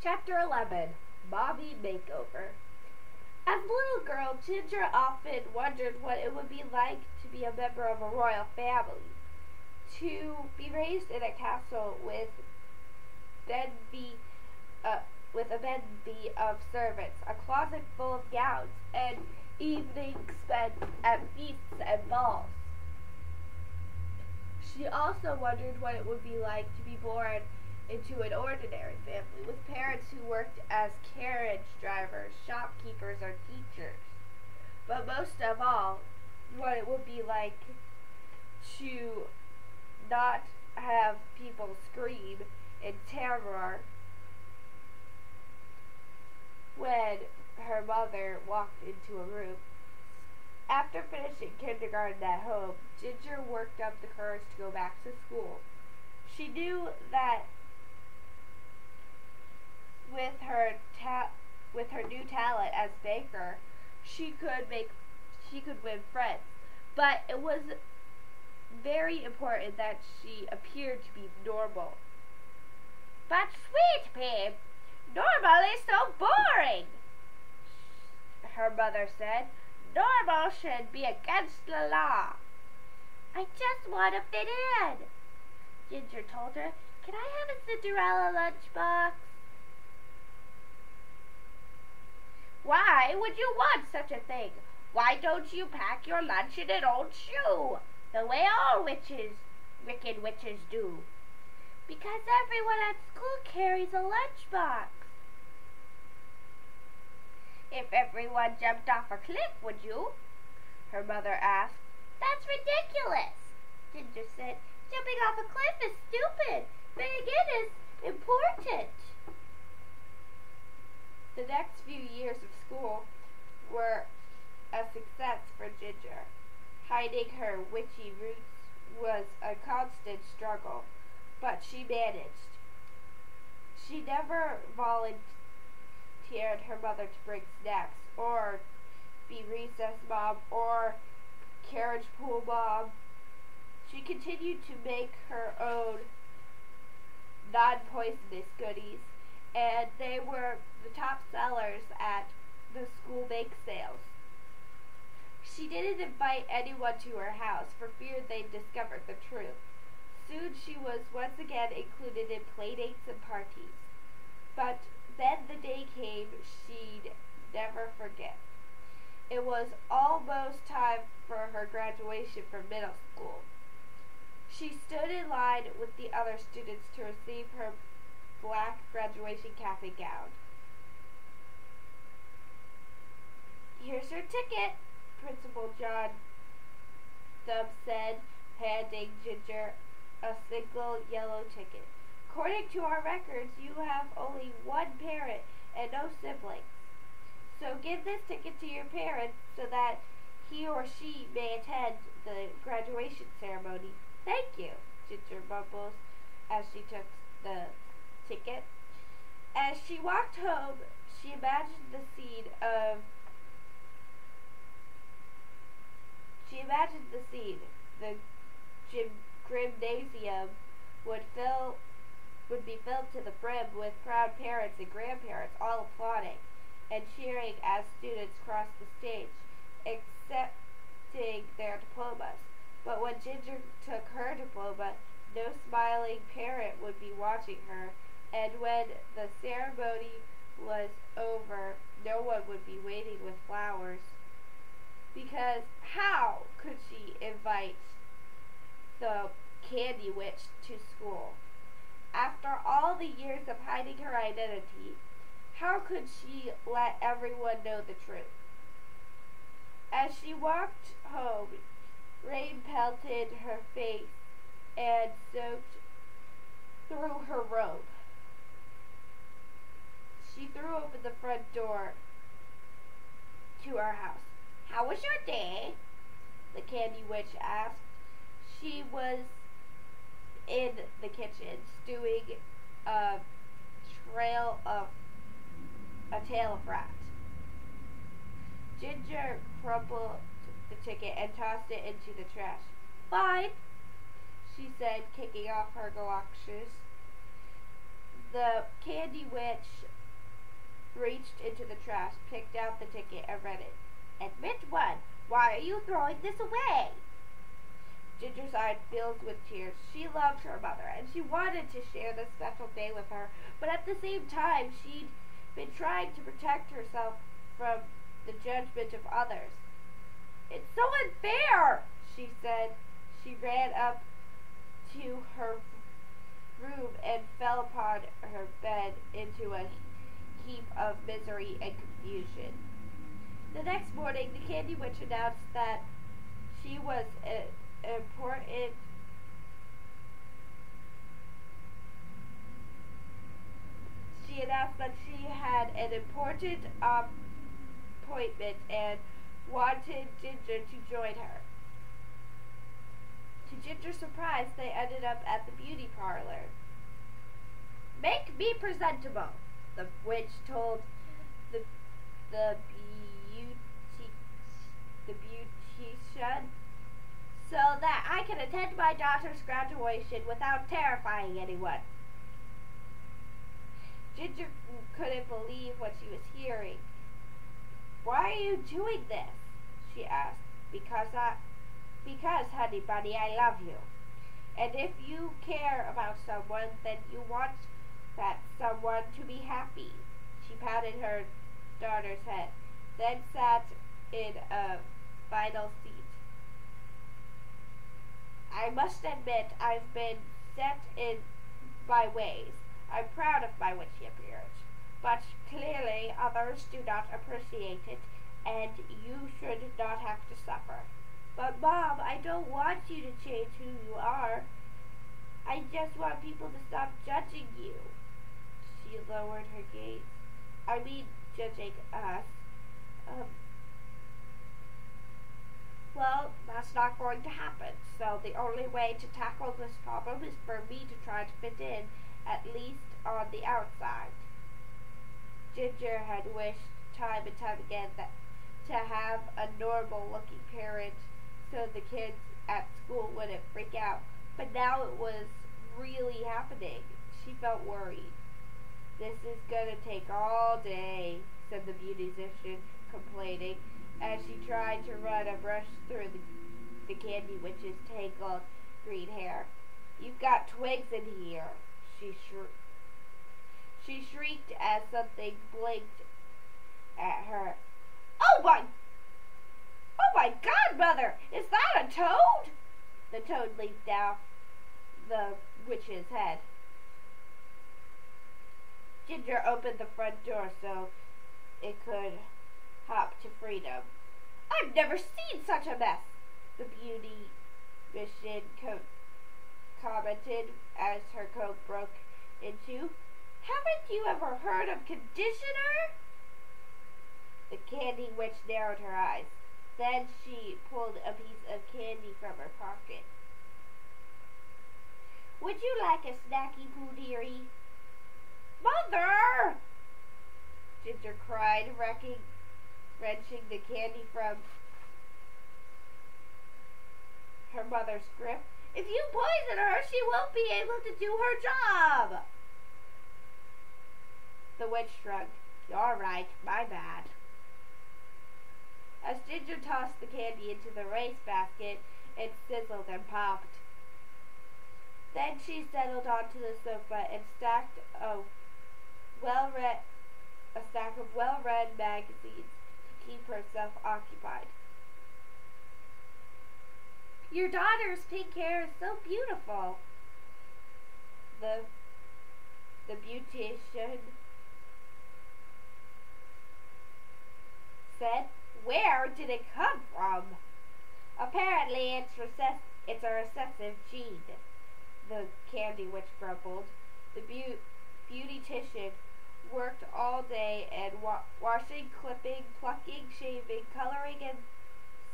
Chapter 11 Mommy Makeover. As a little girl, Ginger often wondered what it would be like to be a member of a royal family, to be raised in a castle with uh, a bevy of servants, a closet full of gowns, and evenings spent at feasts and balls. She also wondered what it would be like to be born into an ordinary family with parents who worked as carriage drivers, shopkeepers, or teachers. But most of all, what it would be like to not have people scream in terror when her mother walked into a room. After finishing kindergarten at home, Ginger worked up the courage to go back to school. She knew that with her new talent as baker, she could win friends. But it was very important that she appeared to be normal. But sweet pea, normal is so boring, her mother said. Normal should be against the law. I just want to fit in, Ginger told her. Can I have a Cinderella lunchbox? Why would you want such a thing? Why don't you pack your lunch in an old shoe, the way all wicked witches do? Because everyone at school carries a lunchbox. If everyone jumped off a cliff, would you? Her mother asked. That's ridiculous, Ginger said. Jumping off a cliff is stupid. Being in is important. The next few years of school were a success for Ginger. Hiding her witchy roots was a constant struggle, but she managed. She never volunteered her mother to bring snacks, or be recess mom, or carriage pool mom. She continued to make her own non-poisonous goodies, and they were the top sellers at the school bake sales. She didn't invite anyone to her house for fear they'd discover the truth. Soon she was once again included in playdates and parties. But then the day came she'd never forget. It was almost time for her graduation from middle school. She stood in line with the other students to receive her black graduation cap and gown. Here's your ticket, Principal John Stubbs said, handing Ginger a single yellow ticket. According to our records, you have only one parent and no siblings. So give this ticket to your parent so that he or she may attend the graduation ceremony. Thank you, Ginger mumbled as she took the ticket. As she walked home, she imagined the scene. The gymnasium would be filled to the brim with proud parents and grandparents all applauding and cheering as students crossed the stage, accepting their diplomas. But when Ginger took her diploma, no smiling parent would be watching her, and when the ceremony was over, no one would be waiting with flowers. Because how could she invite the Candy Witch to school? After all the years of hiding her identity, how could she let everyone know the truth? As she walked home, rain pelted her face and soaked through her robe. She threw open the front door to her house. How was your day? The Candy Witch asked. She was in the kitchen, stewing a tail of rat. Ginger crumpled the ticket and tossed it into the trash. Fine, she said, kicking off her galoshes. The Candy Witch reached into the trash, picked out the ticket, and read it. Admit one. Why are you throwing this away? Ginger's eyes filled with tears. She loved her mother, and she wanted to share this special day with her, but at the same time, she'd been trying to protect herself from the judgment of others. It's so unfair, she said. She ran up to her room and fell upon her bed into a heap of misery and confusion. The next morning, the Candy Witch announced that she was important she announced that she had an important appointment and wanted Ginger to join her. To Ginger's surprise, they ended up at the beauty parlor. Make me presentable, the witch told the beautician, so that I can attend my daughter's graduation without terrifying anyone. Ginger couldn't believe what she was hearing. Why are you doing this? She asked. Because, honey bunny, I love you. And if you care about someone, then you want that someone to be happy. She patted her daughter's head, then sat in a final seat. I must admit I've been set in my ways. I'm proud of my witchy appearance, but clearly others do not appreciate it, and you should not have to suffer. But Mom, I don't want you to change who you are. I just want people to stop judging you. She lowered her gaze. I mean, judging us. Well, that's not going to happen, so the only way to tackle this problem is for me to try to fit in, at least on the outside. Ginger had wished time and time again that to have a normal-looking parent so the kids at school wouldn't freak out, but now it was really happening. She felt worried. This is gonna take all day, said the beautician, complaining, as she tried to run a brush through the Candy Witch's tangled green hair. You've got twigs in here, she shrieked as something blinked at her. Oh my God, Mother! Is that a toad? The toad leaped off the witch's head. Ginger opened the front door so it could hop to freedom. I've never seen such a mess, the beautician commented as her coat broke into. Haven't you ever heard of conditioner? The Candy Witch narrowed her eyes. Then she pulled a piece of candy from her pocket. Would you like a snacky, Pooh dearie? Mother! Ginger cried, wrenching the candy from her mother's grip. If you poison her, she won't be able to do her job. The witch shrugged. You're right, my bad. As Ginger tossed the candy into the waste basket, it sizzled and popped. Then she settled onto the sofa and stacked a stack of well-read magazines to keep herself occupied. Your daughter's pink hair is so beautiful, the beautician said. Where did it come from? Apparently it's a recessive gene, the Candy Witch grumbled. The beautician worked all day and washing, clipping, plucking, shaving, coloring, and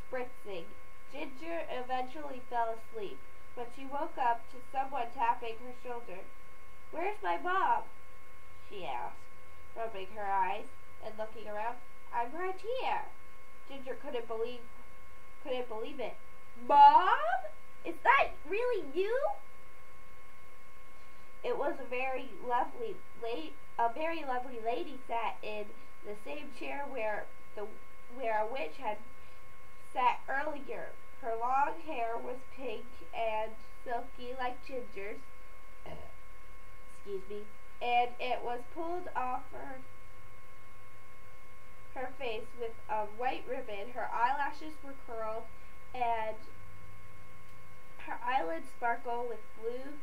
spritzing. Ginger eventually fell asleep, but she woke up to someone tapping her shoulder. Where's my mom? She asked, rubbing her eyes and looking around. I'm right here. Ginger couldn't believe it. Mom? Is that really you? It was a very lovely lady sat in the same chair where a witch had sat earlier. Her long hair was pink and silky like Ginger's. Excuse me. And it was pulled off her face with a white ribbon. Her eyelashes were curled, and her eyelids sparkled with blue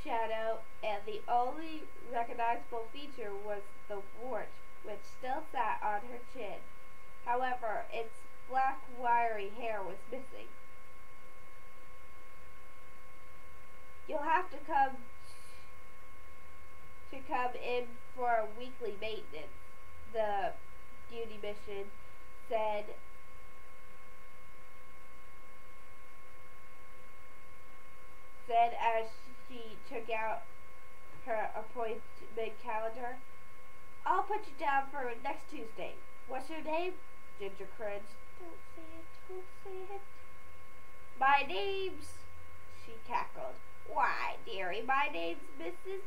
shadow, and the only recognizable feature was the wart, which still sat on her chin. However, its black wiry hair was missing. You'll have to come in for a weekly maintenance, the duty mission said. As she took out her appointment calendar. I'll put you down for next Tuesday. What's your name? Ginger cringed. Don't say it. My name's... She cackled. Why, dearie, my name's Mrs.